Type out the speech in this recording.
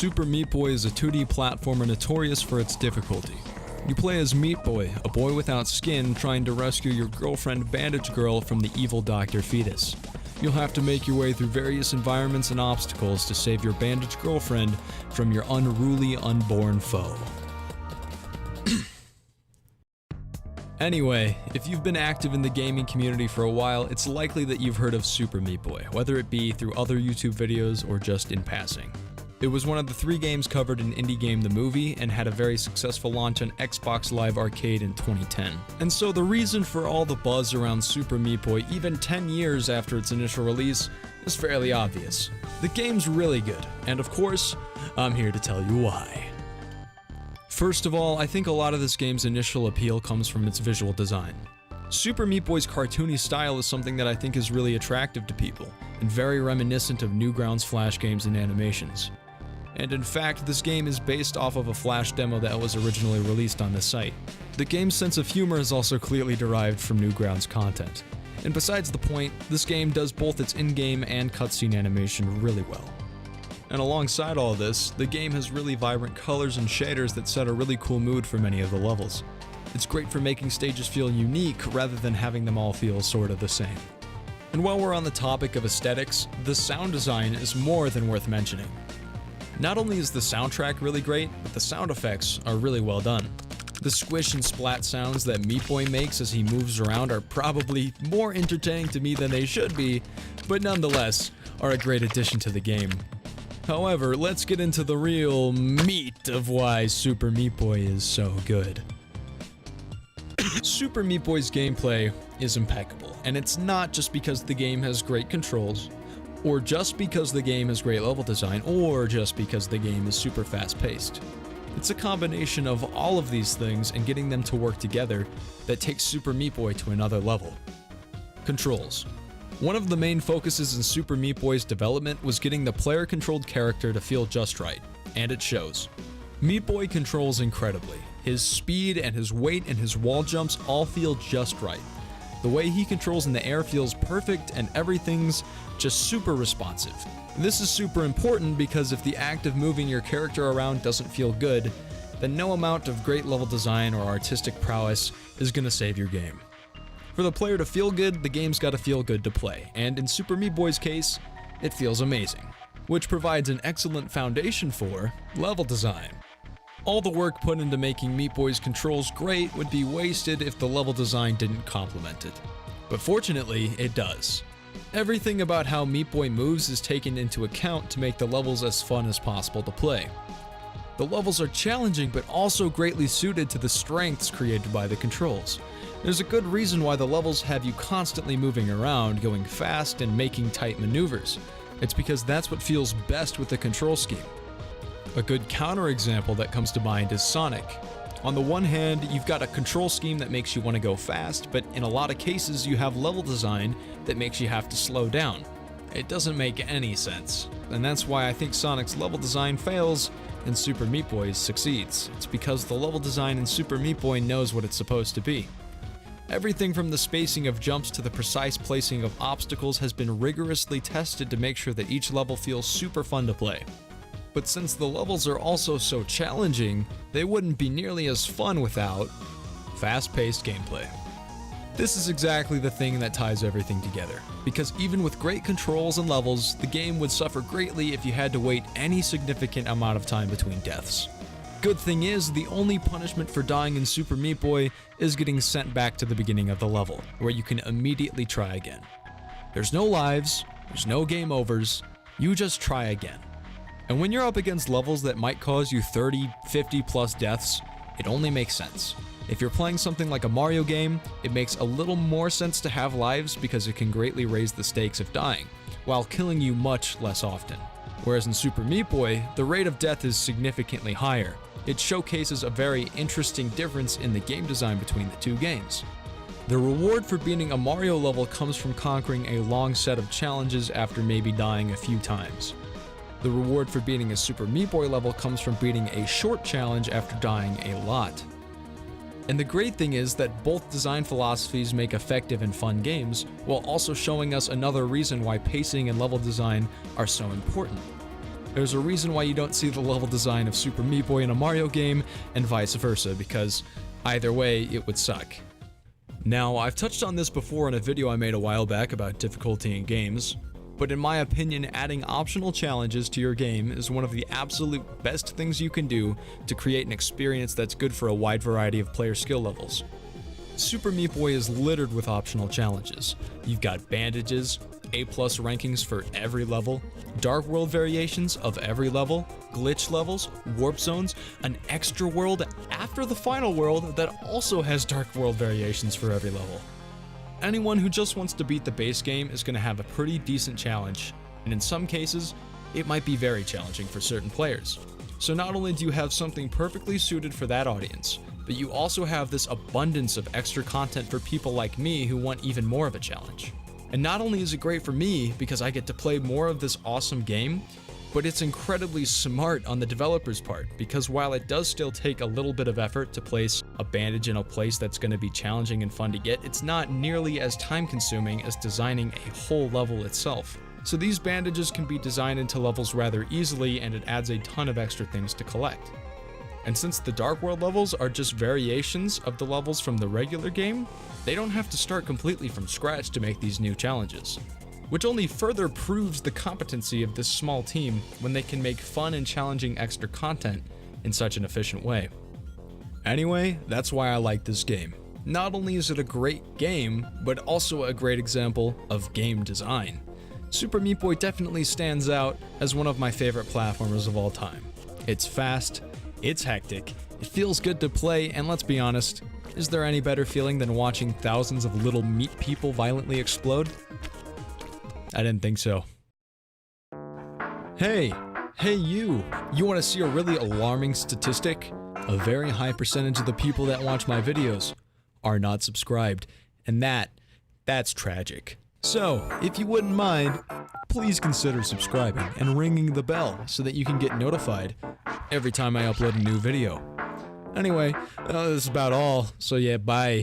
Super Meat Boy is a 2D platformer notorious for its difficulty. You play as Meat Boy, a boy without skin trying to rescue your girlfriend Bandage Girl from the evil Dr. Fetus. You'll have to make your way through various environments and obstacles to save your bandaged girlfriend from your unruly unborn foe. Anyway, if you've been active in the gaming community for a while, it's likely that you've heard of Super Meat Boy, whether it be through other YouTube videos or just in passing. It was one of the 3 games covered in Indie Game the Movie and had a very successful launch on Xbox Live Arcade in 2010. And so the reason for all the buzz around Super Meat Boy even 10 years after its initial release is fairly obvious. The game's really good, and of course, I'm here to tell you why. First of all, I think a lot of this game's initial appeal comes from its visual design. Super Meat Boy's cartoony style is something that I think is really attractive to people, and very reminiscent of Newgrounds Flash games and animations. And in fact, this game is based off of a Flash demo that was originally released on the site. The game's sense of humor is also clearly derived from Newgrounds content. And besides the point, this game does both its in-game and cutscene animation really well. And alongside all this, the game has really vibrant colors and shaders that set a really cool mood for many of the levels. It's great for making stages feel unique rather than having them all feel sort of the same. And while we're on the topic of aesthetics, the sound design is more than worth mentioning. Not only is the soundtrack really great, but the sound effects are really well done. The squish and splat sounds that Meat Boy makes as he moves around are probably more entertaining to me than they should be, but nonetheless are a great addition to the game. However, let's get into the real meat of why Super Meat Boy is so good. Super Meat Boy's gameplay is impeccable, and it's not just because the game has great controls, or just because the game has great level design, or just because the game is super fast-paced. It's a combination of all of these things and getting them to work together that takes Super Meat Boy to another level. Controls. One of the main focuses in Super Meat Boy's development was getting the player-controlled character to feel just right, and it shows. Meat Boy controls incredibly. His speed and his weight and his wall jumps all feel just right. The way he controls in the air feels perfect and everything's just super responsive. This is super important because if the act of moving your character around doesn't feel good, then no amount of great level design or artistic prowess is gonna save your game. For the player to feel good, the game's gotta feel good to play, and in Super Meat Boy's case, it feels amazing, which provides an excellent foundation for level design. All the work put into making Meat Boy's controls great would be wasted if the level design didn't complement it. But fortunately, it does. Everything about how Meat Boy moves is taken into account to make the levels as fun as possible to play. The levels are challenging but also greatly suited to the strengths created by the controls. There's a good reason why the levels have you constantly moving around, going fast, and making tight maneuvers. It's because that's what feels best with the control scheme. A good counterexample that comes to mind is Sonic. On the one hand, you've got a control scheme that makes you want to go fast, but in a lot of cases you have level design that makes you have to slow down. It doesn't make any sense, and that's why I think Sonic's level design fails and Super Meat Boy's succeeds. It's because the level design in Super Meat Boy knows what it's supposed to be. Everything from the spacing of jumps to the precise placing of obstacles has been rigorously tested to make sure that each level feels super fun to play. But since the levels are also so challenging, they wouldn't be nearly as fun without fast-paced gameplay. This is exactly the thing that ties everything together, because even with great controls and levels, the game would suffer greatly if you had to wait any significant amount of time between deaths. Good thing is, the only punishment for dying in Super Meat Boy is getting sent back to the beginning of the level, where you can immediately try again. There's no lives, there's no game overs, you just try again. And when you're up against levels that might cause you 30, 50 plus deaths, it only makes sense. If you're playing something like a Mario game, it makes a little more sense to have lives because it can greatly raise the stakes of dying, while killing you much less often. Whereas in Super Meat Boy, the rate of death is significantly higher. It showcases a very interesting difference in the game design between the two games. The reward for beating a Mario level comes from conquering a long set of challenges after maybe dying a few times. The reward for beating a Super Meat Boy level comes from beating a short challenge after dying a lot. And the great thing is that both design philosophies make effective and fun games, while also showing us another reason why pacing and level design are so important. There's a reason why you don't see the level design of Super Meat Boy in a Mario game, and vice versa, because either way, it would suck. Now, I've touched on this before in a video I made a while back about difficulty in games, but in my opinion, adding optional challenges to your game is one of the absolute best things you can do to create an experience that's good for a wide variety of player skill levels. Super Meat Boy is littered with optional challenges. You've got bandages, A+ rankings for every level, Dark World variations of every level, glitch levels, warp zones, an extra world after the final world that also has Dark World variations for every level. Anyone who just wants to beat the base game is going to have a pretty decent challenge, and in some cases, it might be very challenging for certain players. So not only do you have something perfectly suited for that audience, but you also have this abundance of extra content for people like me who want even more of a challenge. And not only is it great for me because I get to play more of this awesome game, but it's incredibly smart on the developer's part, because while it does still take a little bit of effort to place a bandage in a place that's going to be challenging and fun to get, it's not nearly as time-consuming as designing a whole level itself. So these bandages can be designed into levels rather easily, and it adds a ton of extra things to collect. And since the Dark World levels are just variations of the levels from the regular game, they don't have to start completely from scratch to make these new challenges, which only further proves the competency of this small team when they can make fun and challenging extra content in such an efficient way. Anyway, that's why I like this game. Not only is it a great game, but also a great example of game design. Super Meat Boy definitely stands out as one of my favorite platformers of all time. It's fast, it's hectic, it feels good to play, and let's be honest, is there any better feeling than watching thousands of little meat people violently explode? I didn't think so. Hey you! You want to see a really alarming statistic? A very high percentage of the people that watch my videos are not subscribed, and that's tragic. So, if you wouldn't mind, please consider subscribing and ringing the bell so that you can get notified every time I upload a new video. Anyway, that's about all, so yeah, bye.